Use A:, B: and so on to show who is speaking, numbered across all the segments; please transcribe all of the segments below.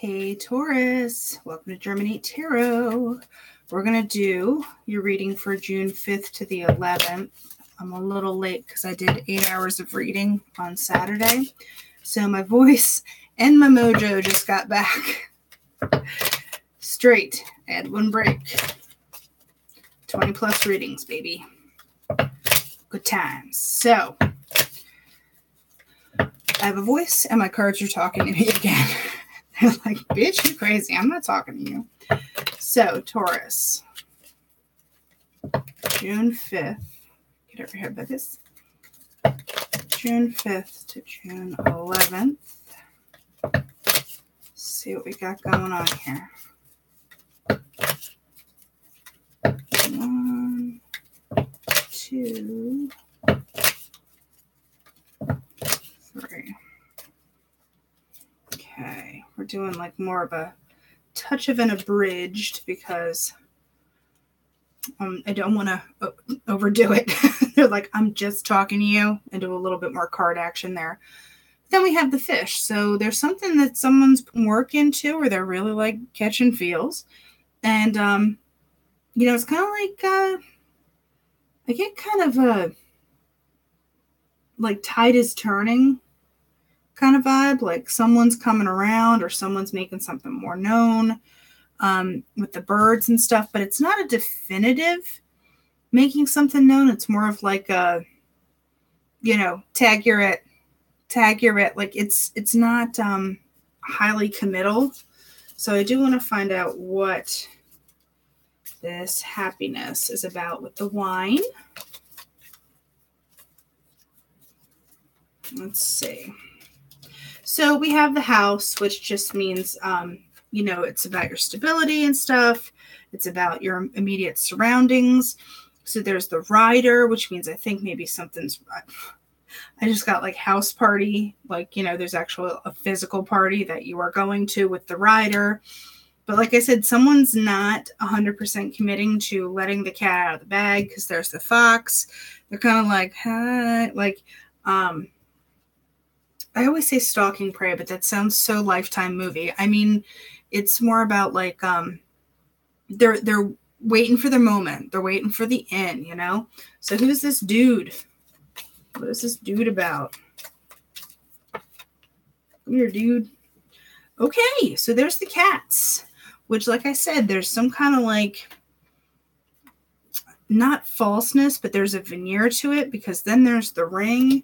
A: Hey Taurus, welcome to Germinate Tarot. We're going to do your reading for June 5th to the 11th. I'm a little late because I did 8 hours of reading on Saturday. So my voice and my mojo just got back. Straight. I had one break. 20 plus readings, baby. Good times. So, I have a voice and my cards are talking to me again. They're like, bitch, you crazy. I'm not talking to you. So, Taurus. June 5th. Get over here, Buckus. June 5th to June 11th. Let's see what we got going on here. 1, 2, 3. Okay, we're doing like more of a touch of an abridged because I don't want to overdo it. They're like, I'm just talking to you, and do a little bit more card action there. Then we have the fish. So there's something that someone's put work into, or they're really like catching feels. And, it's kind of like, I get kind of a, like tide is turning kind of vibe, like someone's coming around or someone's making something more known with the birds and stuff, but it's not a definitive making something known. It's more of like a, tag you're it. Like it's not highly committal. So I do want to find out what this happiness is about with the wine. Let's see. So we have the house, which just means, it's about your stability and stuff. It's about your immediate surroundings. So there's the rider, which means I think maybe something's, I just got like house party. Like, there's actually a physical party that you are going to with the rider. But like I said, someone's not 100% committing to letting the cat out of the bag because there's the fox. They're kind of like, huh, like, I always say stalking prey, but that sounds so Lifetime movie. I mean, it's more about like they're waiting for their moment. They're waiting for the end, So who's this dude? What is this dude about? Come here, dude. Okay, so there's the cats, which, like I said, there's some kind of like not falseness, but there's a veneer to it because then there's the ring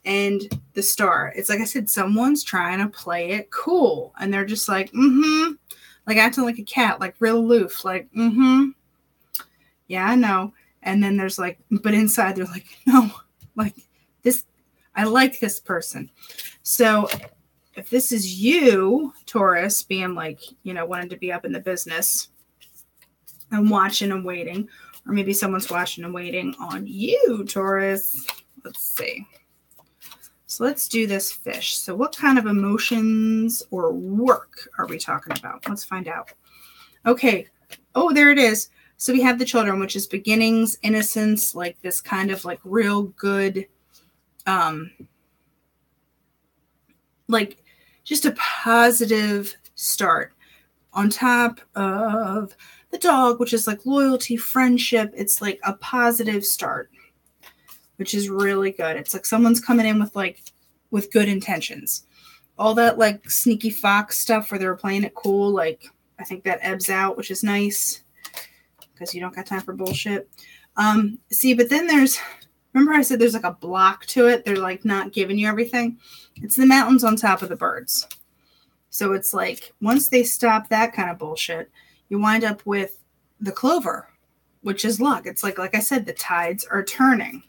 A: and the star. It's like I said, someone's trying to play it cool. And they're just like, like acting like a cat, like real aloof, like, yeah, I know. And then there's like, but inside they're like, no, like this, I like this person. So if this is you, Taurus, being like, wanting to be up in the business and watching and waiting, or maybe someone's watching and waiting on you, Taurus. Let's see. So let's do this fish. So what kind of emotions or work are we talking about? Let's find out. Okay. Oh, there it is. So we have the children, which is beginnings, innocence, like this kind of like real good, like just a positive start on top of the dog, which is like loyalty, friendship. It's like a positive start, which is really good. It's like someone's coming in with good intentions. All that like sneaky fox stuff where they were playing it cool, like I think that ebbs out, which is nice because you don't got time for bullshit. See, but then remember I said there's like a block to it. They're like not giving you everything. It's the mountains on top of the birds. So it's like once they stop that kind of bullshit, you wind up with the clover, which is luck. It's like I said, the tides are turning.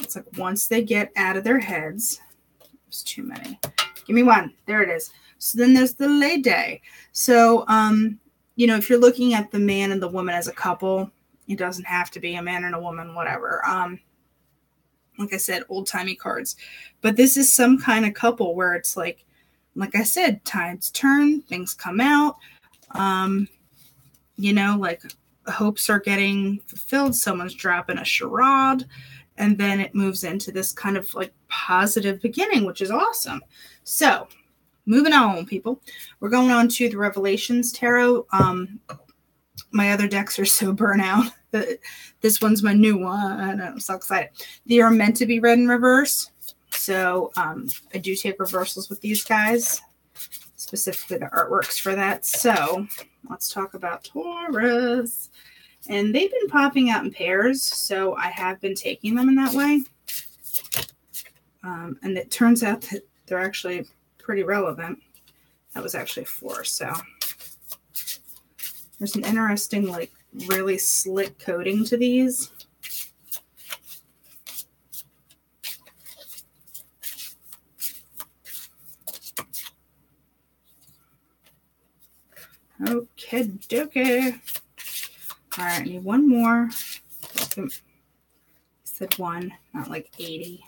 A: It's like once they get out of their heads, there's too many. Give me one. There it is. So then there's the lay day. So, if you're looking at the man and the woman as a couple, it doesn't have to be a man and a woman, whatever. Like I said, old-timey cards. But this is some kind of couple where it's like I said, tides turn, things come out. Like hopes are getting fulfilled. Someone's dropping a charade. And then it moves into this kind of like positive beginning, which is awesome. So moving on, people. We're going on to the Revelations Tarot. My other decks are so burnt out. This one's my new one. I'm so excited. They are meant to be read in reverse. So I do take reversals with these guys, specifically the artworks for that. So let's talk about Taurus. And they've been popping out in pairs, so I have been taking them in that way. And it turns out that they're actually pretty relevant. That was actually 4, so there's an interesting, like, really slick coating to these. Okay, dokie. All right, I need one more. I said 1, not like 80.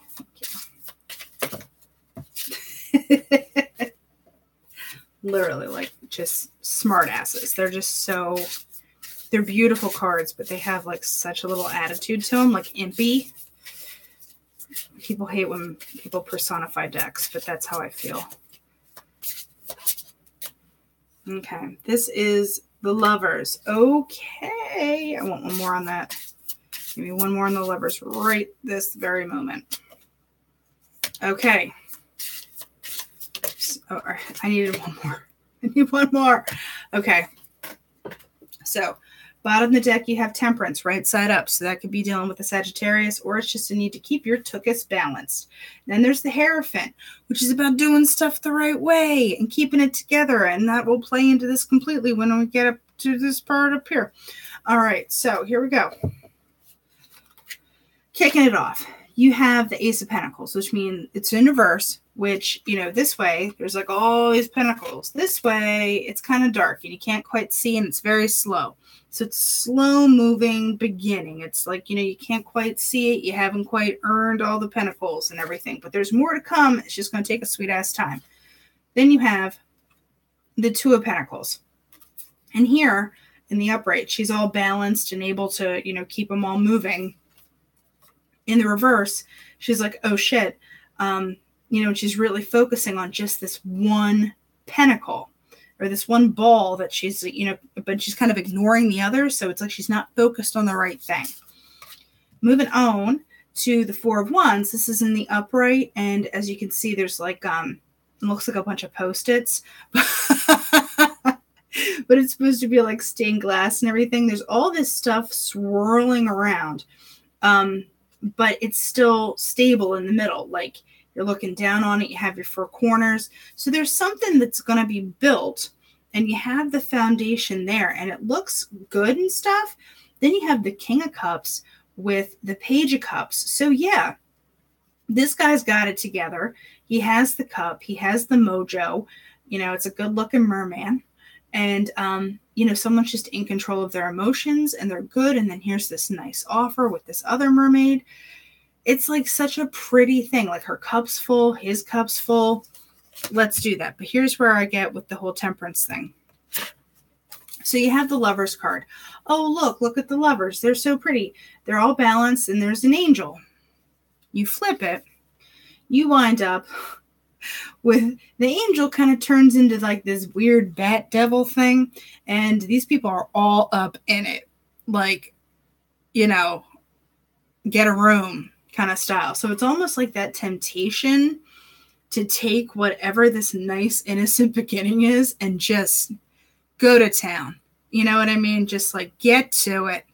A: Literally, like, just smart asses. They're just so, they're beautiful cards, but they have, like, such a little attitude to them, like impy. People hate when people personify decks, but that's how I feel. Okay, this is the Lovers. Okay, I want one more on that. Give me one more on the Lovers right this very moment. Okay. So, I needed one more. I need one more. Okay. So, bottom of the deck, you have Temperance, right side up. So that could be dealing with the Sagittarius, or it's just a need to keep your tuchus balanced. Then there's the Hierophant, which is about doing stuff the right way and keeping it together. And that will play into this completely when we get up to this part up here. All right, so here we go. Kicking it off. You have the Ace of Pentacles, which means it's in reverse, which, you know, this way, there's like all these pentacles. This way, it's kind of dark and you can't quite see, and it's very slow. So it's slow moving beginning. It's like, you know, you can't quite see it. You haven't quite earned all the pentacles and everything, but there's more to come. It's just going to take a sweet ass time. Then you have the Two of Pentacles. And here in the upright, she's all balanced and able to, you know, keep them all moving. In the reverse, she's like, oh shit. You know, she's really focusing on just this one pentacle or this one ball that she's, you know, but she's kind of ignoring the others. So it's like she's not focused on the right thing. Moving on to the Four of Wands. This is in the upright. And as you can see, there's like, it looks like a bunch of Post-its. But it's supposed to be like stained glass and everything. There's all this stuff swirling around. But it's still stable in the middle. Like, you're looking down on it. You have your 4 corners. So there's something that's going to be built. And you have the foundation there. And it looks good and stuff. Then you have the King of Cups with the Page of Cups. So, yeah. This guy's got it together. He has the cup. He has the mojo. You know, it's a good-looking merman. And, you know, someone's just in control of their emotions and they're good. And then here's this nice offer with this other mermaid. It's like such a pretty thing. Like her cup's full, his cup's full. Let's do that. But here's where I get with the whole Temperance thing. So you have the Lovers card. Oh, look at the Lovers. They're so pretty. They're all balanced and there's an angel. You flip it. You wind up with the angel kind of turns into like this weird bat devil thing. And these people are all up in it. Like, you know, get a room kind of style. So it's almost like that temptation to take whatever this nice, innocent beginning is and just go to town. You know what I mean? Just like get to it.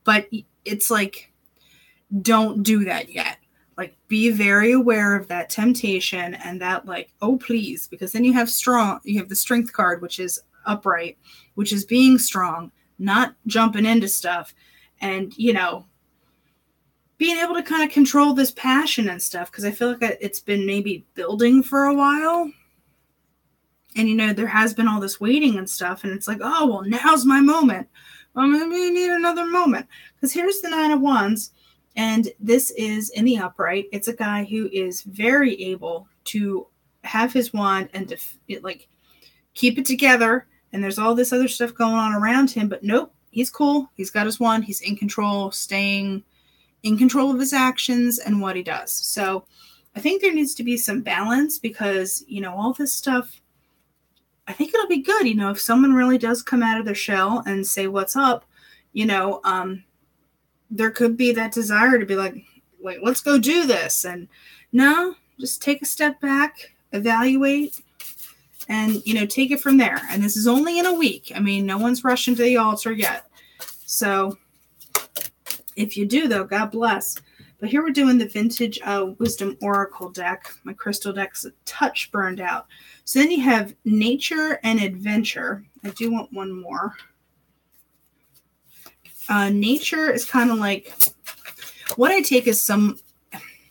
A: But it's like, don't do that yet. Like, be very aware of that temptation and that, like, oh, please, because then you have the Strength card, which is upright, which is being strong, not jumping into stuff, and, you know, being able to kind of control this passion and stuff, because I feel like it's been maybe building for a while, and, you know, there has been all this waiting and stuff, and it's like, oh, well, now's my moment. Well, maybe you need another moment, because here's the Nine of Wands. And this is in the upright. It's a guy who is very able to have his wand and to like keep it together. And there's all this other stuff going on around him. But nope, he's cool. He's got his wand. He's in control, staying in control of his actions and what he does. So I think there needs to be some balance because, you know, all this stuff I think it'll be good. If someone really does come out of their shell and say, what's up, there could be that desire to be like, let's go do this. And no, just take a step back, evaluate, and, take it from there. And this is only in a week. I mean, no one's rushing to the altar yet. So if you do, though, God bless. But here we're doing the Vintage Wisdom Oracle deck. My crystal deck's a touch burned out. So then you have Nature and Adventure. I do want one more. Nature is kind of like, what I take is some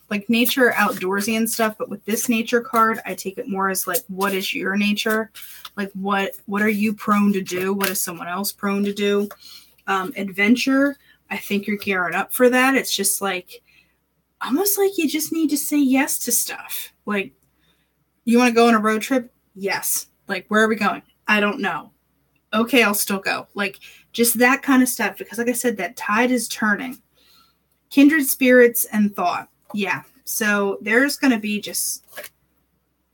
A: like nature, outdoorsy and stuff, but with this nature card, I take it more as like, what is your nature? Like, what are you prone to do? What is someone else prone to do? Adventure, I think you're gearing up for that. It's just like, almost like you just need to say yes to stuff. Like, you want to go on a road trip? Yes. Like, where are we going? I don't know. Okay, I'll still go. Like, just that kind of stuff. Because like I said, that tide is turning. Kindred spirits and thought. Yeah. So there's going to be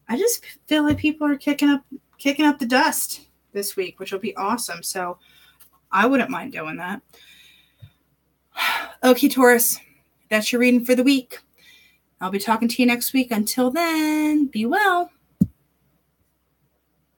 A: I just feel like people are kicking up the dust this week, which will be awesome. So I wouldn't mind doing that. Okay, Taurus, that's your reading for the week. I'll be talking to you next week. Until then, be well.